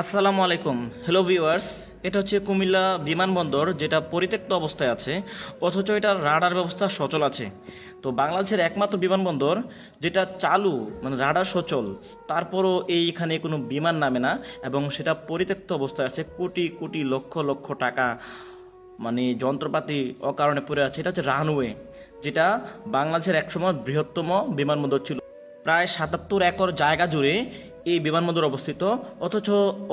আসসালামু আলাইকুম। Hello viewers, এটা হচ্ছে কুমিল্লা বিমানবন্দর, যেটা পরিত্যক্ত অবস্থায় আছে, অথচ এটার রাডার ব্যবস্থা সচল আছে। তো বাংলাদেশের একমাত্র বিমানবন্দর যেটা চালু, মানে রাডার সচল, তারপরও এইখানে কোনো বিমান নামে না এবং সেটা পরিত্যক্ত অবস্থায় আছে। কোটি কোটি লক্ষ লক্ষ টাকা মানে যন্ত্রপাতি অকারণে পড়ে আছে। এটা হচ্ছে রানওয়ে, যেটা বাংলাদেশের একসময় বৃহত্তম বিমানবন্দর ছিল। প্রায় ৭৭ একর জায়গা জুড়ে এই বিমানবন্দর অবস্থিত, অথচ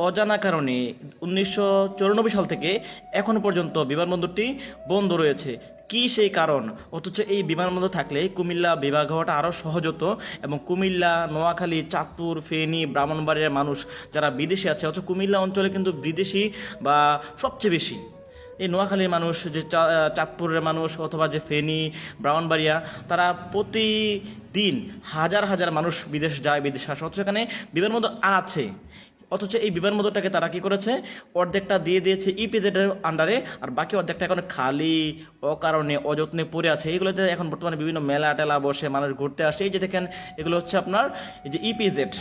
অজানা কারণে ১৯৯৪ সাল থেকে এখনো পর্যন্ত বিমানবন্দরটি বন্ধ রয়েছে। কি সেই কারণ? অথচ এই বিমানবন্দর থাকলে কুমিল্লা বিভাগ হওয়াটা আরও সহজ হতো এবং কুমিল্লা, নোয়াখালী, চাঁদপুর, ফেনী, ব্রাহ্মণবাড়িয়ার মানুষ যারা বিদেশে আছে, অথচ কুমিল্লা অঞ্চলে কিন্তু বিদেশি বা সবচেয়ে বেশি এই নোয়াখালীর মানুষ, যে চাঁদপুরের মানুষ অথবা যে ফেনী, ব্রাহ্মণবাড়িয়া, তারা প্রতিদিন হাজার হাজার মানুষ বিদেশ যায়, বিদেশে আসে, অথচ এখানে বিমানবন্দর আছে। অথচ এই বিমানবন্দরটাকে তারা কী করেছে, অর্ধেকটা দিয়ে দিয়েছে ইপিজেডের আন্ডারে, আর বাকি অর্ধেকটা এখন খালি অকারণে অযত্নে পড়ে আছে। এগুলোতে এখন বর্তমানে বিভিন্ন মেলা টেলা বসে, মানুষ ঘুরতে আসে। এই যে দেখেন, এগুলো হচ্ছে আপনার এই যে ইপিজেড,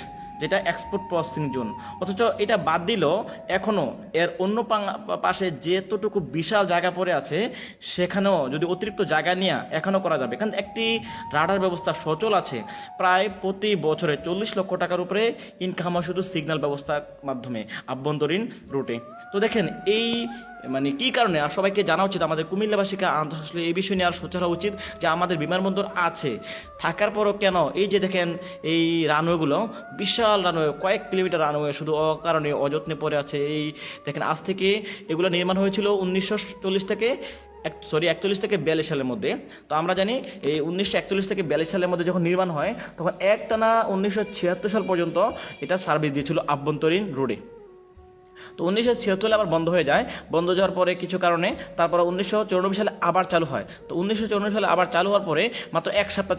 যেটা এক্সপোর্ট প্রসেসিং জোন। অথচ এটা বাদ দিলেও এখনও এর অন্য পাশে যেতটুকু বিশাল জায়গা পড়ে আছে, সেখানেও যদি অতিরিক্ত জায়গা নিয়ে এখনও করা যাবে, কারণ একটি রাডার ব্যবস্থা সচল আছে। প্রায় প্রতি বছরে ৪০ লক্ষ টাকার উপরে ইনকাম হয় শুধু সিগন্যাল ব্যবস্থার মাধ্যমে আভ্যন্তরীণ রুটে। তো দেখেন, এই মানে কী কারণে, আর সবাইকে জানা উচিত, আমাদের কুমিল্লাবাসীকে আসলে এই বিষয় নিয়ে আর সোচ্চার হওয়া উচিত যে আমাদের বিমানবন্দর আছে, থাকার পরও কেন এই যে দেখেন এই রানওয়েগুলো, বিশাল রানওয়ে, কয়েক কিলোমিটার রানওয়ে শুধু অকারণে অযত্নে পড়ে আছে। এই দেখেন, আজ থেকে এগুলো নির্মাণ হয়েছিল ১৯৪০ থেকে ৪১ থেকে ৪২ সালের মধ্যে। তো আমরা জানি এই ১৯৪১ থেকে ৪২ সালের মধ্যে যখন নির্মাণ হয়, তখন একটানা ১৯৭৬ সাল পর্যন্ত এটা সার্ভিস দিয়েছিল আভ্যন্তরীণ রোডে। তো ১৯৭৬ আবার বন্ধ হয়ে যায়। বন্ধ যাওয়ার পরে কিছু কারণে তারপর ১৯৯৪ সালে আবার চালু হয়। তো ১৯৯৪ সালে আবার চালু হওয়ার পরে মাত্র এক সপ্তাহ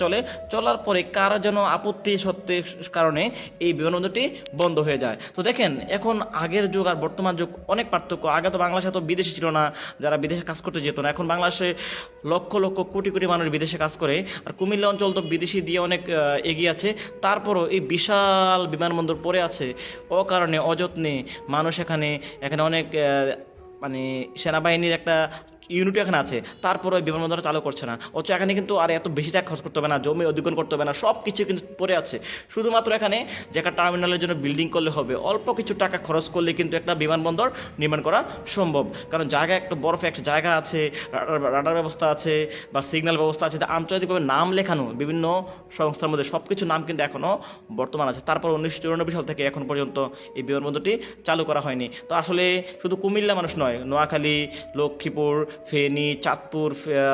চলার পরে কার যেন আপত্তি সত্ত্বের কারণে এই বিমানবন্দরটি বন্ধ হয়ে যায়। তো দেখেন, এখন আগের যুগ আর বর্তমান যুগ অনেক পার্থক্য। আগে তো বাংলাদেশে তো বিদেশি ছিল না, যারা বিদেশে কাজ করতে যেত না। এখন বাংলাদেশে লক্ষ লক্ষ কোটি কোটি মানুষ বিদেশে কাজ করে, আর কুমিল্লা অঞ্চল তো বিদেশি দিয়ে অনেক এগিয়ে আছে। তারপরও এই বিশাল বিমানবন্দর পড়ে আছে অকারণে অযত্নে। মানুষ এখানে অনেক মানে সেনাবাহিনীর একটা ইউনিট এখানে আছে, তারপরে ওই বিমানবন্দরটা চালু করছে না। অথচ এখানে কিন্তু আর এত বেশি টাকা খরচ করতে হবে না, জমি অধিগ্রহণ করতে হবে না, সব কিছু কিন্তু পড়ে আছে। শুধুমাত্র এখানে যে একটা টার্মিনালের জন্য বিল্ডিং করলে হবে, অল্প কিছু টাকা খরচ করলে কিন্তু একটা বিমানবন্দর নির্মাণ করা সম্ভব। কারণ জায়গা, একটা বরফে একটা জায়গা আছে, রাডার ব্যবস্থা আছে বা সিগন্যাল ব্যবস্থা আছে, আন্তর্জাতিকভাবে নাম লেখানো বিভিন্ন সংস্থার মধ্যে সব কিছু নাম কিন্তু এখনও বর্তমান আছে। তারপর ১৯৯৪ সাল থেকে এখন পর্যন্ত এই বিমানবন্দরটি চালু করা হয়নি। তো আসলে শুধু কুমিল্লা মানুষ নয়, নোয়াখালী, লক্ষ্মীপুর, ফেনী, চাঁদপুর,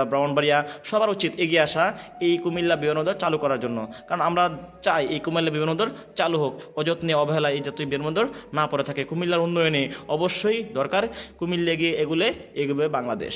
ব্রাহ্মণবাড়িয়া, সবার উচিত এগিয়ে আসা এই কুমিল্লা বিমানবন্দর চালু করার জন্য। কারণ আমরা চাই এই কুমিল্লা বিমানবন্দর চালু হোক, অযত্নে অবহেলা এই জাতীয় বিমানবন্দর না পড়ে থাকে। কুমিল্লার উন্নয়নে অবশ্যই দরকার কুমিল্লা এগিয়ে এগুলে বাংলাদেশ।